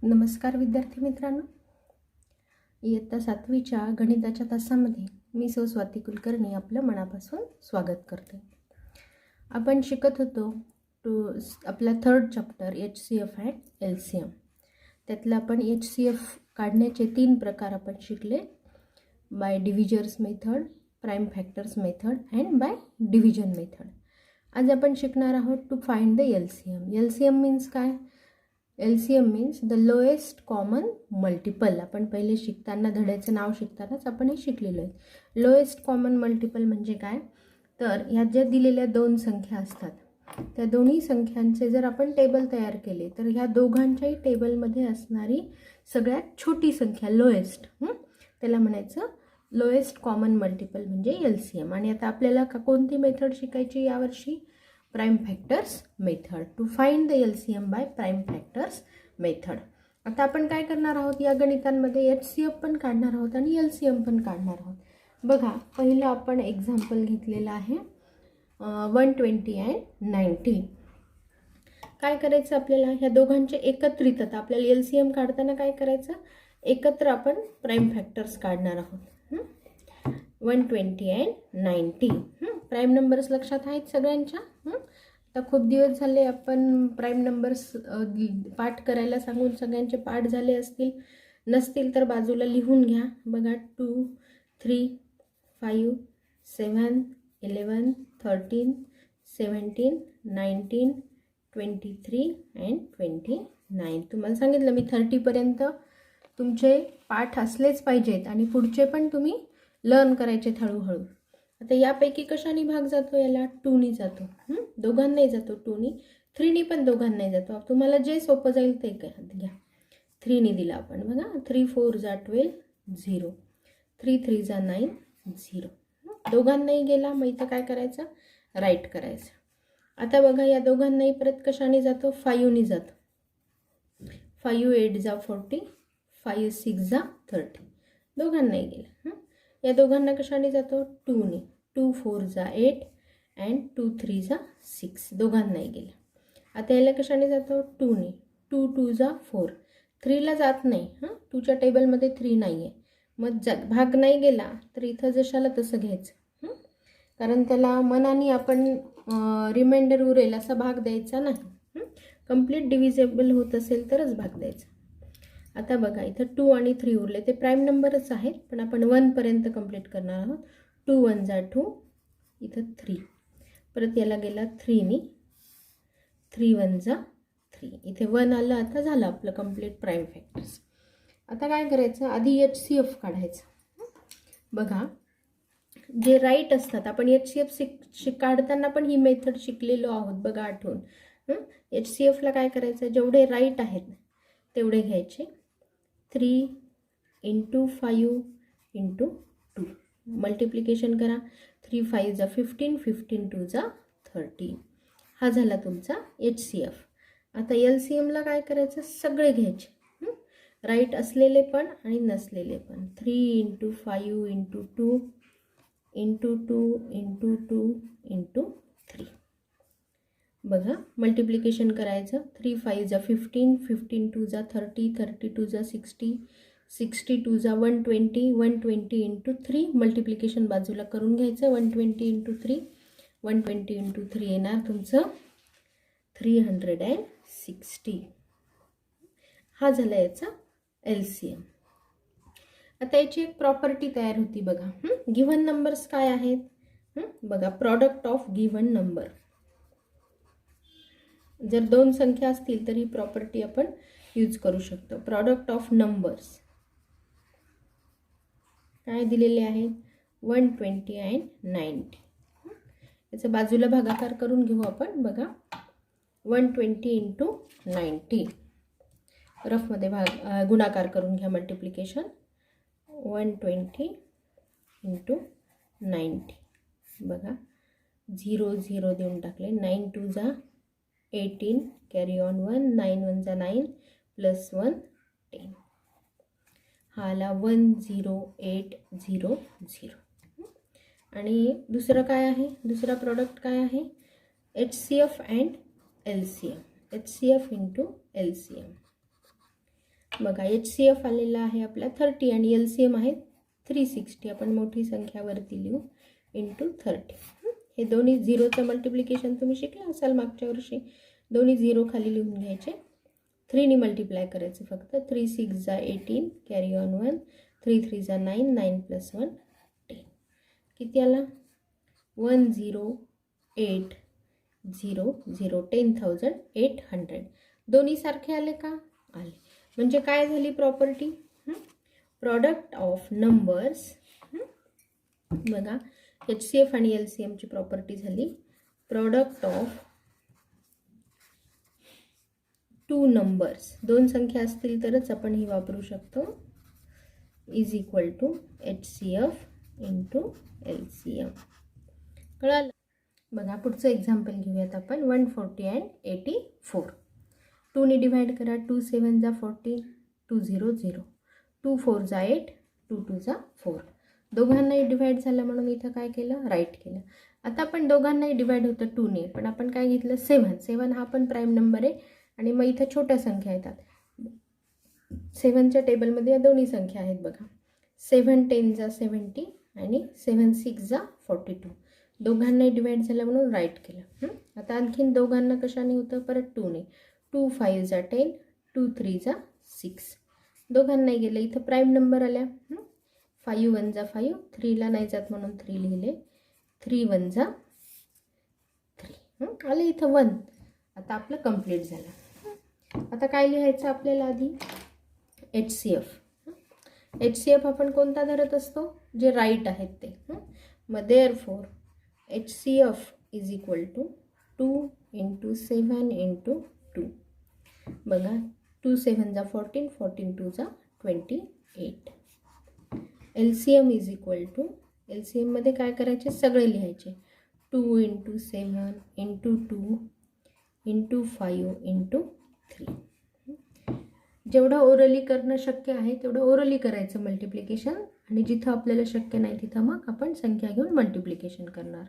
नमस्कार विद्यार्थी मित्रांनो, इयत्ता 7वीच्या गणिताच्या तासामध्ये मी स्वाती कुलकर्णी आपलं मनापासून स्वागत करते. आपण शिकत होतो आपला 3rd chapter HCF and LCM. त्यातलं आपण HCF काढण्याचे 3 प्रकार आपण शिकले, by divisors method, prime factors method and by division method. आज आपण शिकणार आहोत to find the LCM. LCM means काय? LCM means the lowest common multiple. आपण पहिले शिकताना धड्याचं नाव शिकतानाच आपण हे शिकलेलो आहे. लोएस्ट कॉमन मल्टिपल म्हणजे काय? तर ह्या ज्या दिलेल्या 2 संख्या असतात त्या दोन्ही संख्यांचे जर आपण टेबल तयार केले तर ह्या दोघांच्याही टेबलमध्ये असणारी सगळ्यात छोटी संख्या लोएस्ट, त्याला म्हणायचं लोएस्ट कॉमन मल्टिपल म्हणजे LCM. आणि आता आपल्याला कोणती मेथड शिकायची यावर्षी? Prime factors method. To find the LCM by prime factors method. आता आपण काय करणार आहोत या गणितांमध्ये? HCF पण काढणार आहोत आणि LCM पण काढणार आहोत. बघा, पहिलं आपण एक्झाम्पल घेतलेलं आहे 120 अँड 90. काय करायचं आपल्याला? ह्या दोघांचे एकत्रित, आता आपल्याला LCM काढताना काय करायचं? एकत्र आपण प्राइम फॅक्टर्स काढणार आहोत. 120 अँड 90. प्राइम नंबर्स लक्षात आहेत सगळ्यांच्या? आता खूप दिवस झाले आपण प्राइम नंबर्स पाठ करायला सांगून सगळ्यांचे पाठ झाले असतील. नसतील तर बाजूला लिहून घ्या. बघा, 2, 3, 5, 7, 11, 13, 17, 19, 23 अँड 29. तुम्हाला सांगितलं मी 30पर्यंत तुमचे पाठ असलेच पाहिजेत आणि पुढचे पण तुम्ही लर्न करायचे हळूहळू. आता यापैकी कशाने भाग जातो? याला 2नी जातो. दोघांनाही जातो 2नी. 3नी पण दोघांनाही जातो. तुम्हाला जे सोपं जाईल ते घ्या. 3नी दिला आपण. बघा, 3 4 जा 12, 0. 3 3 जा 9, 0. दोघांनाही गेला. मग इथं काय करायचं? राईट करायचं. आता बघा, या दोघांनाही परत कशाने जातो? 5नी जातो. 5 8 जा 40, 5 6 जा 30. दोघांनाही गेला. या दोघांना कशाने जातो? 2नी. 2 4 जा 8 अँड 2 3 जा 6. दोघांनाही गेला. आता याला कशाने जातो? 2नी. 2 2 जा 4. 3ला जात नाही. 2च्या टेबलमध्ये 3 नाही आहे. मग भाग नाही गेला तर इथं जशाला तसं घ्यायचं, कारण त्याला मनाने आपण रिमाइंडर उरेल असा भाग द्यायचा नाही. कंप्लीट डिव्हिजेबल होत असेल तरच भाग द्यायचा. आता बघा, इथं 2 आणि 3 उरले. ते प्राइम नंबरच आहेत पण आपण 1 पर्यंत कंप्लीट करणार आहोत. 2 1 जा 2, इथं 3. परत याला गेला 3नी. 3 1 जा 3. इथे 1 आलं. आता झालं आपलं कंप्लीट प्राइम फॅक्टर्स. आता काय करायचं? आधी HCF काढायचं. बघा, जे राईट असतात, आपण HCF काढताना पण ही मेथड शिकलेलो आहोत. बघा, आठवून. HCFला काय करायचं? जेवढे राईट आहेत तेवढे घ्यायचे. 3 × 5 × 2. मल्टिप्लिकेशन करा. 3 5 जा 15, 15 2 जा 30. हा झाला तुमचा HCF. आता LCMला काय करायचं? सगळे घ्यायचे, राईट असलेले पण आणि नसलेले पण. 3 × 5 × 2 × 2 × 2 × 3. बघा, मल्टिप्लिकेशन करायचं. 3 5 जा 15, 15 2 जा 30, 30 2 जा 60, 60 2 जा 120, 120 × 3. मल्टिप्लिकेशन बाजूला करून घ्यायचं. 120 × 3, 120 × 3 येणार तुमचं 360. हा झाला याचा LCM. आता याची एक प्रॉपर्टी तयार होती. बघा, गिव्हन नंबर्स काय आहेत? बघा, प्रॉडक्ट ऑफ गिव्हन नंबर. जर 2 संख्या असतील तर ही प्रॉपर्टी आपण यूज करू शकतो. प्रॉडक्ट ऑफ नंबर्स काय दिलेले आहे? 120 अँड 90. याचा बाजूला भागाकार करून घेऊ आपण. बघा, 120 × 90. रफमध्ये गुणाकार करून घ्या. मल्टिप्लिकेशन 120 × 90. बघा, 0 0 देऊन टाकले. 9 2 जा 18, कॅरी ऑन 1, 9 1 जा 9 प्लस 1 10. हा आला 10800. आणि दुसरं काय आहे? दुसरा प्रॉडक्ट काय आहे? HCF and LCM. HCF × LCM. बघा HCF आलेला आहे आपला 30 आणि LCM आहे 360. आपण मोठी संख्या वरती लिहू इंटू 30. हे दोन्ही झिरोचं मल्टिप्लिकेशन तुम्ही शिकला असाल मागच्या वर्षी. दोन्ही झिरो खाली लिहून घ्यायचे, 3ने मल्टिप्लाय करायचं फक्त. 3 6 जा 18, कॅरी ऑन 1, 3 3 जा 9, 9 + 1 10. किती आला? 108000, 10,800. दोन्ही सारखे आले का? आले. म्हणजे काय झाली प्रॉपर्टी? Product of numbers. बघा HCF आणि LCM ची प्रॉपर्टी झाली प्रॉडक्ट ऑफ टू नंबर्स. दोन संख्या असतील तरच आपण ही वापरू शकतो. Is equal to HCF into LCM. कळालं? बघा पुढचं एक्झाम्पल घेऊयात आपण. 140 and 84. 2ने डिवाइड करा. 2 7 जा 40, 2 0 0, 2 4 जा 8, 2 2 जा 4. दोघांनाही डिवाइड झालं म्हणून इथं काय केलं? राईट केलं. आता आपण दोघांनाही डिवाइड होतं 2ने, पण आपण काय घेतलं? 7. 7 हा पण प्राईम नंबर आहे आणि मग इथं छोट्या संख्या येतात. 7च्या टेबलमध्ये या दोन्ही संख्या आहेत बघा. 7 10 जा 70 आणि 7 6 जा 42. दोघांनाही डिवाइड झालं म्हणून राईट केलं. आता आणखीन दोघांना कशाने होतं? परत 2ने. 2 5 जा 10, 2 3 जा 6. दोघांनाही गेलं. इथं प्राईम नंबर आल्या. 5 1 जा 5, 3ला नाही जात म्हणून 3 लिहिले. 3 1 जा 3. आले इथं 1. आता आपलं कंप्लीट झालं. आता काय लिहायचं आपल्याला आधी? HCF. HCF आपण कोणता धरत असतो? जे राईट आहेत ते. मग therefore HCF is equal to 2 × 7 × 2. बघा 2 7 जा 14, 14 2 जा 28. LCM is equal to, LCM मध्ये काय करायचे? सगळे लिहायचे. 2 × 7 × 2 × 5 × 3. जेवढं ओरली करणं शक्य आहे तेवढं ओरली करायचं मल्टिप्लिकेशन, आणि जिथं आपल्याला शक्य नाही तिथं मग आपण संख्या घेऊन मल्टिप्लिकेशन करणार.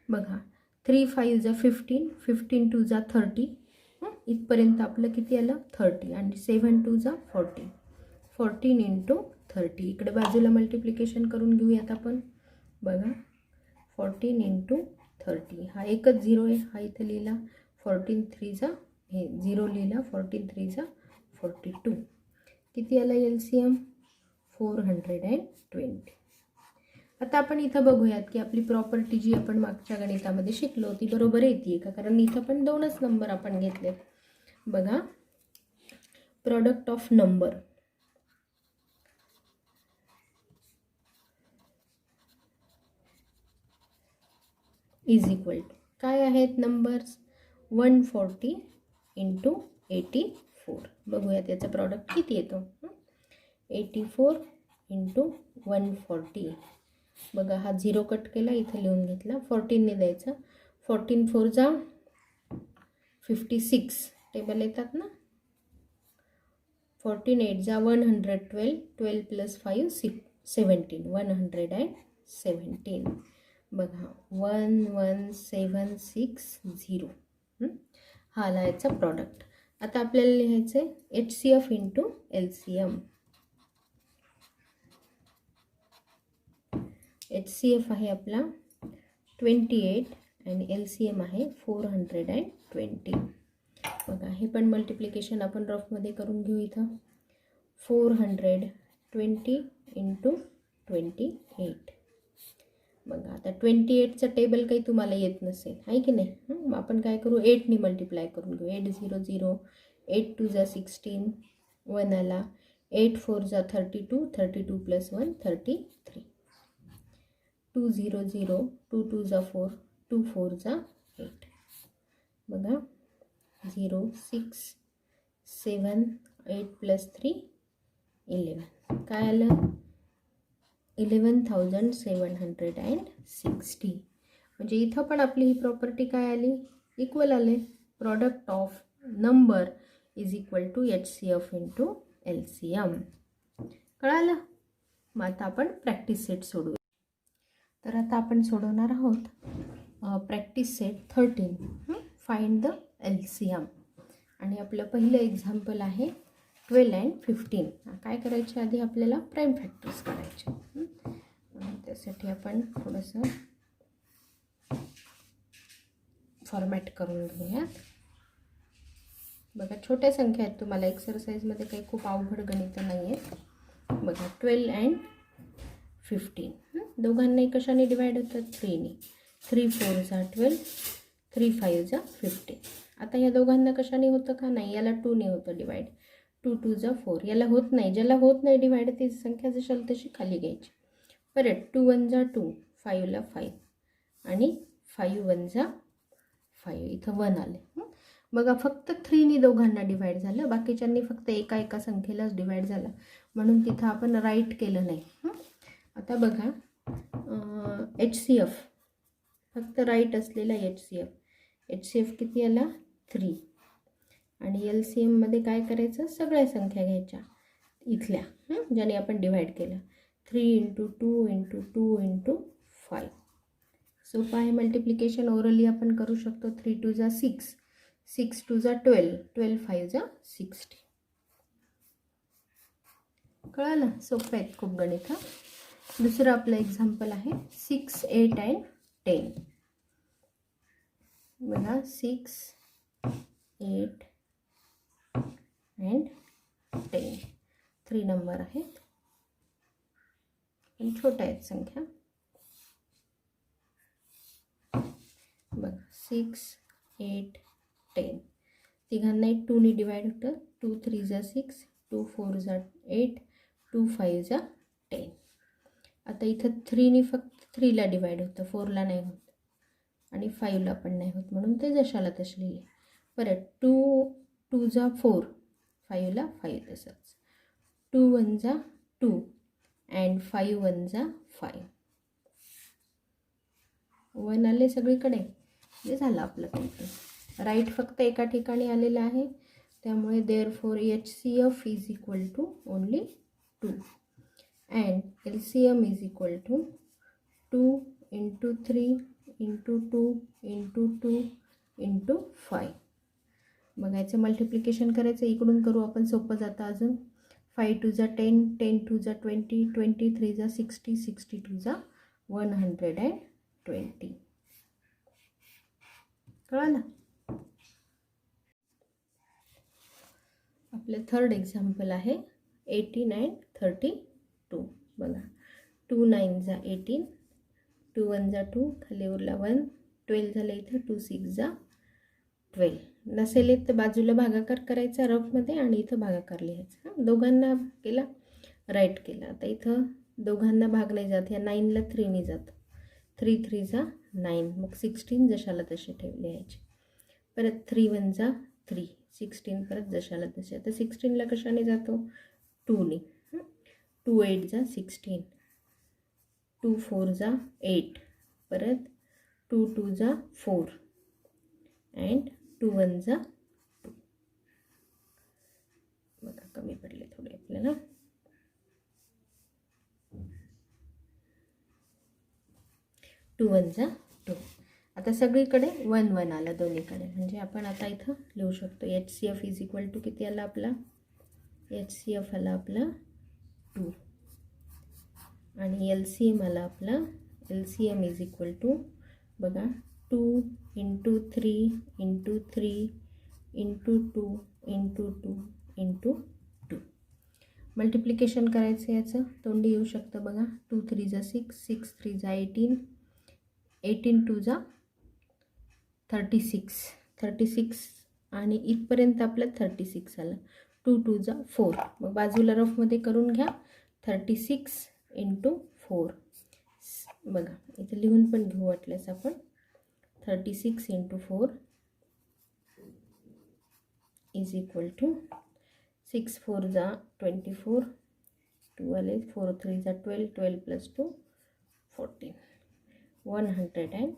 बघा 3 5 जा 15, 15 2 जा 30. इथपर्यंत आपलं किती आलं? 30. आणि 7 2 जा 40, 14 × 30. इकडे बाजूला मल्टिप्लिकेशन करून घेऊयात आपण. बघा 14 × 30. हा एकच झिरो आहे, हा इथं लिहिला. 14 3 जा हे 0 लिहिला. 14 3 जा 42. किती आला LCM? 420. आता आपण इथं बघूयात की आपली प्रॉपर्टी जी आपण मागच्या गणितामध्ये शिकलो ती बरोबर येते का? कारण इथं पण दोनच नंबर आपण घेतले. बघा product of number is equal to काय आहेत नंबर्स? 140 × 84. बघूया त्याचा प्रॉडक्ट किती येतो. 84 × 140. बघा हा 0 कट केला, इथं लिहून घेतला. 14ने द्यायचा. 14 4 जा 56. टेबल येतात ना. 14 8 जा 112, 12 + 5 17, 117. बघा 11760. हा आला याचा प्रॉडक्ट. आता आपल्याला लिहायचं आहे HCF इंटू LCM. HCF आहे आपला 28 आणि LCM आहे 420. बघा हे पण मल्टिप्लिकेशन आपण रफमध्ये करून घेऊ. इथं 420 × 28. बघा आता 28चं टेबल काही तुम्हाला येत नसेल आहे की नाही. मग आपण काय करू? 8ने मल्टिप्लाय करून घेऊ. 8 0 0, 8 2 जा 16, 1 आला. 8 4 जा 32, 32 + 1 33. 2 0 0, 2 2 जा 4, 2 4 जा 8. बघा 0 6 7, 8 + 3 11. काय आलं? 11,760. म्हणजे इथं पण आपली ही प्रॉपर्टी काय आली? इक्वल आले. Product of number is equal to HCF into LCM. कळालं? मग आता आपण प्रॅक्टिस सेट सोडवू. तर आता आपण सोडवणार आहोत practice set 13. Find the LCM. आणि आपलं पहिलं एक्झाम्पल आहे 12 अँड 15. काय करायचे आधी आपल्याला प्राईम फॅक्टर्स काढायचे. त्यासाठी आपण थोडंसं फॉर्मॅट करून घेऊयात. बघा छोट्या संख्या आहेत, तुम्हाला एक्सरसाइजमध्ये काही खूप अवघड गणित नाही आहेत. बघा 12 अँड 15 दोघांनाही कशाने डिवाइड होतात? 3ने. 3 4 जा 12, 3 5 जा 15. आता या दोघांना कशाने होतं का? नाही, याला 2ने होतं डिवाइड. 2 2 जा 4. याला होत नाही, ज्याला होत नाही डिवाइड ती संख्या जशाल तशी खाली घ्यायची. परत 2 1 जा 2, 5 ला 5 आणि 5 1 जा 5. इथं 1 आले. बघा फक्त 3ने दोघांना डिवाइड झालं, बाकीच्यांनी फक्त एका संख्येलाच डिवाइड झालं, म्हणून तिथं आपण राईट केलं नाही. आता बघा HCF फक्त राईट असलेला HCF किती आला? 3. आणि LCMमध्ये काय करायचं? सगळ्या संख्या घ्यायच्या इथल्या ज्याने आपण डिवाइड केलं. 3 × 2 × 2 × 5. सोपं आहे मल्टिप्लिकेशन. ओरली आपण करू शकतो. 3 2 जा 6, 6 2 जा 12, 12 5 जा 60. कळालं? सोपं आहेत खूप गणित. दुसरं आपलं एक्झाम्पल आहे 6 8 अँड 10. बघा 6 8 अँड 10. 3 नंबर आहेत पण छोट्या आहेत संख्या. बघा 6 8 10 तिघांनाही 2ने डिवाइड होतं. 2 3 जा 6, 2 4 जा 8, 2 5 जा 10. आता इथं 3ने फक्त 3ला डिवाइड होतं, 4ला नाही होत आणि 5ला पण नाही होत, म्हणून ते जशाला तसे लिहिले. परत 2 2 जा 4, 5ला 5 तसंच. 2 1 जा 2 अँड 5 1 जा 5. 1 आले सगळीकडे. हे झालं आपलं कंप्लीट. राईट फक्त एका ठिकाणी आलेलं आहे, त्यामुळे therefore HCF is equal to only 2 and LCM is equal to 2 × 3 × 2 × 2 × 5. बघायचं मल्टिप्लिकेशन करायचं. इकडून करू आपण, सोपं जातं अजून. 5 2 जा 10, 10 2 जा 20, 23 जा 60, 62 जा 120. कळालं? आपलं थर्ड एक्झाम्पल आहे 18 अँड 32. बघा 2 9 जा 18, 2 1 जा 2, खाली उरला 1, 12 झालं इथं. 2 6 जा 12. नसेल तर बाजूला भागाकार करायचा रफमध्ये आणि इथं भागाकार लिहायचा. दोघांना केला, राईट केला. आता इथं दोघांना भाग नाही जात, ह्या 9ला 3ने जातं. 3 3 जा 9, मग 16 जशाला तसे लिहायचे. परत 3 1 जा 3, 16 परत जशाला तसे. आता 16ला कशाने जातो? 2ने. 2 8 जा 16, 2 4 जा 8, परत 2 2 जा 4 अँड 2 1 जा 2. बघा कमी पडले थोडे आपल्याला. 2 1 जा 2. आता सगळीकडे 1 1 आलं दोन्हीकडे, म्हणजे आपण आता इथं लिहू शकतो HCF इज इक्वल टू किती आला आपला? HCF आला आपला 2 आणि LCM आला आपला. LCM इज इक्वल टू बघा 2 × 3 × 3 × 2 × 2 × 2. मल्टिप्लिकेशन करायचं याचं, तोंडी येऊ शकतं. बघा 2 3 जा 6, 6 3 जा 18, 18 2 जा 36, 36 आणि इथपर्यंत आपलं 36 आलं. 2 2 जा 4. मग बाजूला रफमध्ये करून घ्या. 36 × 4. बघा इथं लिहून पण घेऊ वाटल्यास आपण. 36 × 4 इज इक्वल टू 6 4 जा 24, 2 आले, 4 3 जा 12, 12 + 2 14, 144.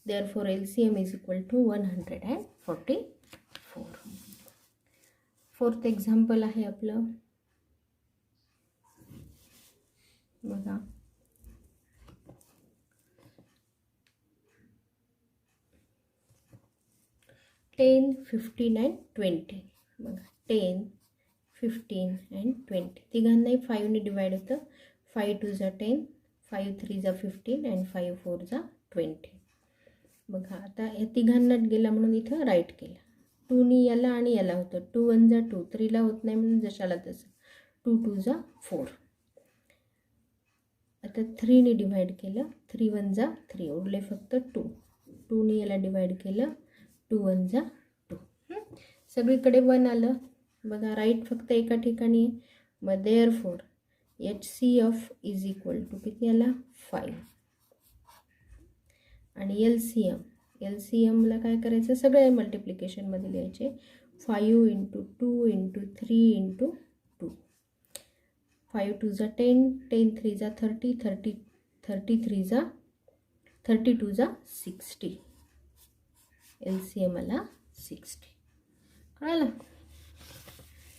Therefore LCM is equal to 144. Fourth example आहे आपलं. बघा 10, 15 अँड 20. बघा 10, 15 अँड 20. तिघांनाही 5ने डिवाइड होतं. 5 2 जा 10, 5 3 जा 15 अँड 5 4 जा 20. बघा आता या तिघांना गेला म्हणून इथं राईट केलं. 2नी याला आणि याला होतं. 2 1 जा 2, 3ला होत नाही म्हणून जशाला तसं. 2 2 जा 4. आता 3ने डिवाइड केलं. 3 1 जा 3, उरले फक्त 2. 2ने याला डिवाइड केलं. 2 1 जा 2. सगळीकडे 1 आलं. बघा राईट फक्त एका ठिकाणी आहे. मग therefore HCF is equal to किती आला 5. आणि LCMला काय करायचं, सगळे मल्टिप्लिकेशनमध्ये लिहायचे. 5 × 2 × 3 × 2. 5 2 जा 10, 10 3 जा 30, 32 जा 60. LCM आला 60. कळलं.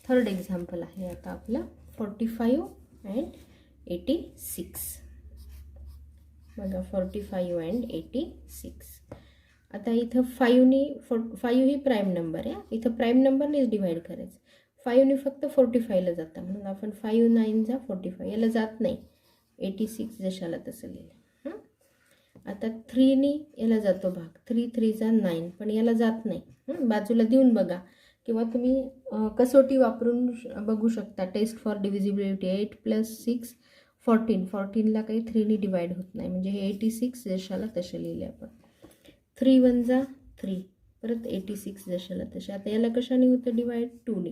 थर्ड एक्झाम्पल आहे आता आपलं 45 अँड 86. बघा 45 अँड 86. आता इथं 5 ही प्राईम नंबर आहे. इथं प्राईम नंबरनेच डिवाइड करायचं. 5ने फक्त 45ला जातं म्हणून आपण 5 9 जा 45, याला जात नाही. 86 जशाला तसं लिहिलं. आता 3ने याला जातो भाग. 3 3 जा 9, पण याला जात नाही. बाजूला देऊन बघा किंवा तुम्ही कसोटी वापरून बघू शकता. Taste for divisibility. 8 + 6 14. 14ला काही 3ने डिवाइड होत नाही म्हणजे हे 86 जशाला तसे लिहिले आपण. 3 1 जा 3, परत 86 जशाला तसे. आता याला कशाने होतं डिवाइड 2ने.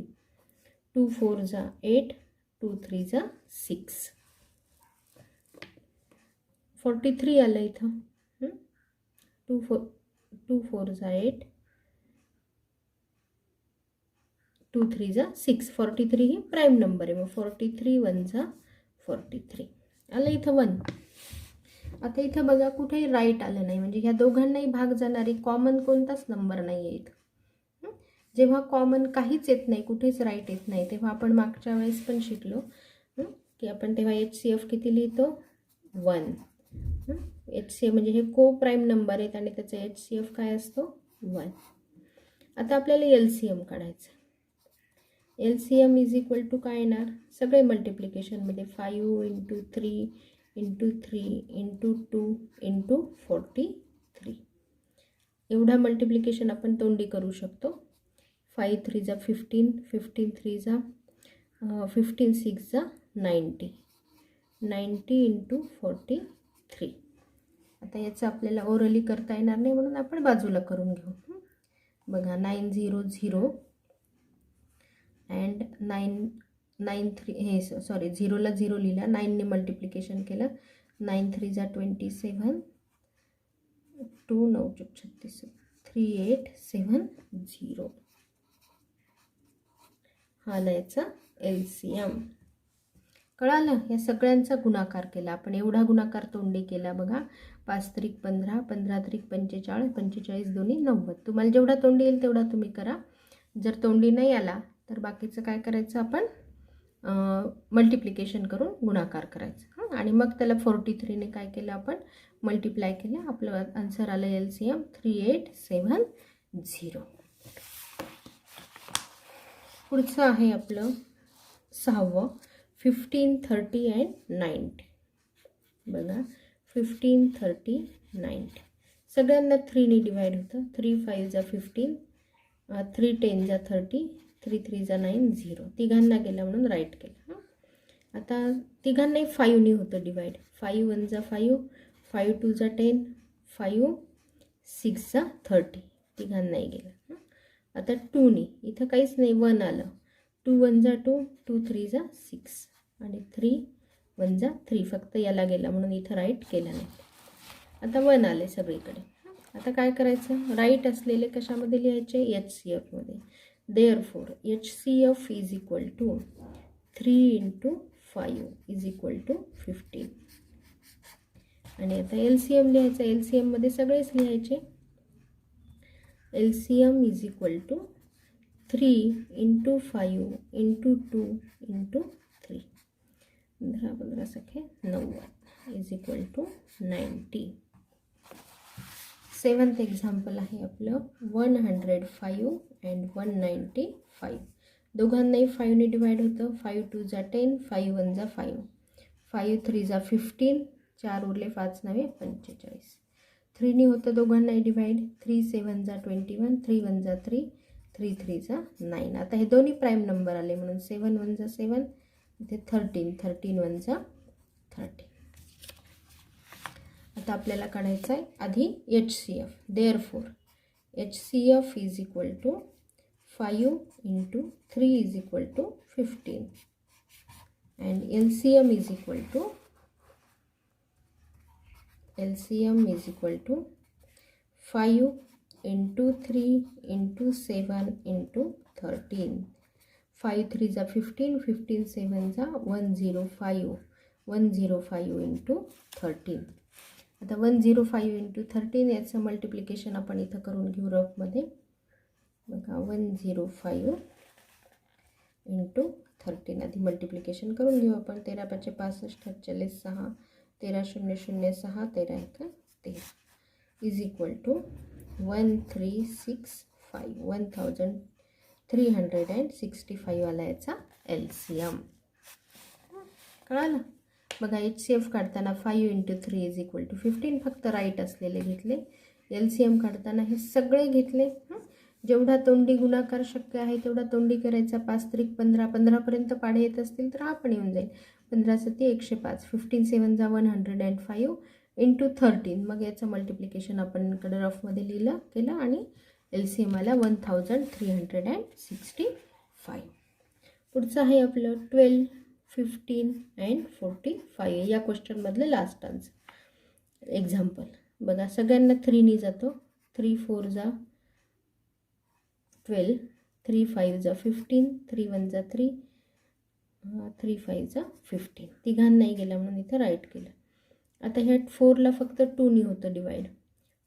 2 4 जा 8, 2 3 जा 6. 43 आलं इथं. 2 4 जा 8, 2 3 जा 6. 43 ही प्राईम नंबर आहे. मग 43 1 जा 43 आलं इथं 1. आता इथं बघा कुठेही राईट आलं नाही म्हणजे ह्या दोघांनाही भाग जाणारी कॉमन कोणताच नंबर नाही आहे इथं. जेव्हा कॉमन काहीच येत नाही, कुठेच राईट येत नाही, तेव्हा आपण मागच्या वेळेस पण शिकलो की आपण तेव्हा HCF किती लिहितो 1. HCF म्हणजे हे को प्राईम नंबर आहेत आणि त्याचा HCF काय असतो 1. आता आपल्याला LCM काढायचं. LCM इज इक्वल टू काय येणार, सगळे मल्टिप्लिकेशनमध्ये 5 × 3 × 3 × 2 × 43. एवढा मल्टिप्लिकेशन आपण तोंडी करू शकतो. 5 3 जा 15, 15 3 जा 15 6 जा 90, 90 × 43. आता याचं आपल्याला ओरली करता येणार नाही म्हणून आपण बाजूला करून घेऊ. बघा 9 0 0 अँड 9 3 हे सॉरी 0ला 0 लिहिला. 9ने मल्टिप्लिकेशन केलं. 9 3 जा 27, 2 9 36, 3 8 7 0. हा याचा LCM. कळालं. या सगळ्यांचा गुणाकार केला आपण. एवढा गुणाकार तोंडी केला बघा. 5 3 15, 15 3 45, 45 दोन्ही 90. तुम्हाला जेवढा तोंडी येईल तेवढा तुम्ही करा. जर तोंडी नाही आला तर बाकीचं काय करायचं आपण मल्टिप्लिकेशन करून गुणाकार करायचं. आणि मग त्याला 43ने काय केलं आपण मल्टिप्लाय केलं. आपलं आन्सर आलं LCM 3870. पुढचं आहे आपलं 6वं 15 30 अँड 90. बघा 15 30 90 सगळ्यांना 3ने डिवाइड होतं. 3 5 जा 15, 3 10 जा 30, 3 3 जा 9 0. तिघांना गेला म्हणून राईट केलं. आता तिघांनाही 5ने होतं डिवाइड. 5 1 जा 5, 5 2 जा 10, 5 6 जा 30. तिघांनाही गेलं. आता 2ने इथं काहीच नाही 1 आलं. 2 1 जा 2, 2 3 जा 6 आणि 3 1 जा 3. फक्त याला गेला म्हणून इथं राईट केलं नाही. आता 1 आले सगळीकडे. आता काय करायचं, राईट असलेले कशामध्ये लिहायचे HCFमध्ये. Therefore HCF is equal to 3 × 5 is equal to 15. आणि आता LCM लिहायचं. LCMमध्ये सगळेच लिहायचे. LCM is equal to 3 × 5 × 2 × 3. 15 15 सखे 90 is equal to 90. 7th example आहे आपलं 105 अँड 195. दोघांनाही 5ने डिवाइड होतं. 5 2 जा 10, 5 1 जा 5, 5 3 जा 15, 4 उरले 5 9 45. 3ने होतं दोघांनाही डिवाइड. 3 7 जा 21, 3 1 जा 3, 3 3 जा 9. आता हे दोन्ही प्राईम नंबर आले म्हणून 7 1 जा 7, इथे 13, 13 1 जा 13. आता आपल्याला काढायचं आहे आधी HCF. Therefore HCF is equal to 5 into 3 is equal to 15 and LCM is equal to 5 into 3 into 7 into 13. 5 3 जा 15, 15 7 जा 105, 105 इंटू 13. आता 105 इंटू 13 याचं मल्टिप्लिकेशन आपण इथं करून घेऊ रफमध्ये. बघा 105 इंटू 13 आधी मल्टिप्लिकेशन करून घेऊ आपण. 13 5 65, 48 6, 13 0 0 6, 13 1 13 इज इक्वल टू 1365, 1365 वाला याचा LCM. कळालं? बघा HCF काढताना 5 इंटू 3 इज इक्वल टू 15 फक्त राईट असलेले घेतले. LCM काढताना हे सगळे घेतले. जेवढा तोंडी गुणाकार शक्य आहे तेवढा तोंडी करायचा. 5 त्रिक 15, 15पर्यंत पाढे येत असतील तर हा पण येऊन जाईल. 15 7 105, 15 7 जा 105 इंटू 13. मग याचं मल्टिप्लिकेशन आपण इकडे रफमध्ये केलं आणि LCM आला 1365. पुढचं आहे आपलं 12 15 अँड 45. या क्वेश्चनमधलं लास्ट आन्सर एक्झाम्पल. बघा सगळ्यांना 3ने जातो. 3 4 जा 12, 3 5 जा 15, 3 1 जा 3, 3 5 जा 15. तिघांनाही गेला म्हणून इथं राईट केलं. आता ह्या 4ला फक्त 2ने होतं डिवाइड.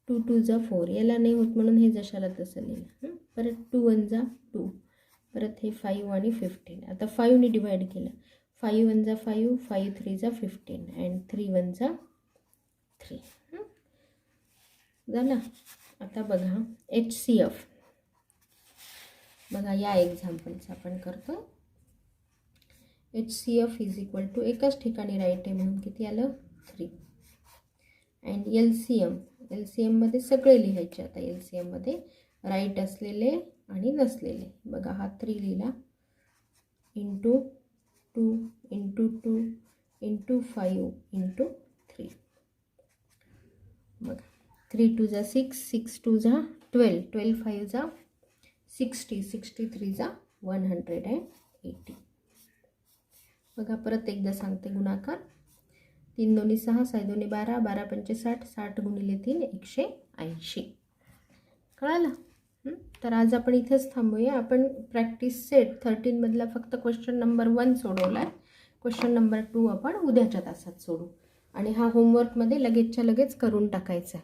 2 2 जा 4, याला नाही होत म्हणून हे जशाला तसं लिहिलं. परत 2 1 जा 2, परत हे 5 आणि 15. आता 5ने डिवाइड केलं. 5 1 जा 5, 5 3 जा 15 अँड 3 1 जा 3. झालं. आता बघा HCF. बघा या एक्झाम्पलचं आपण करतो. HCF इज इक्वल टू एकाच ठिकाणी राईट आहे म्हणून किती आलं 3 अँड LCMमध्ये सगळे लिहायचे. आता LCMमध्ये राईट असलेले आणि नसलेले. बघा हा 3 लिहिला इंटू 2 इंटू 2 इंटू 5 इंटू 3. बघा 3 2 जा 6, 6 2 जा 12, 12 5 जा 60, 63 जा 180. बघा परत एकदा सांगते गुणाकार. 3 2 6, 6 2 12, 12 5 60, 60 गुणिले 3 180. कळालं? तर आज आपण इथेच थांबूया. आपण प्रॅक्टिस सेट 13 मधला फक्त क्वेश्चन नंबर 1 सोडवला आहे. क्वेश्चन नंबर 2 आपण उद्याच्या तासात सोडू आणि हा होमवर्कमध्ये लगेचच्या लगेच करून टाकायचा.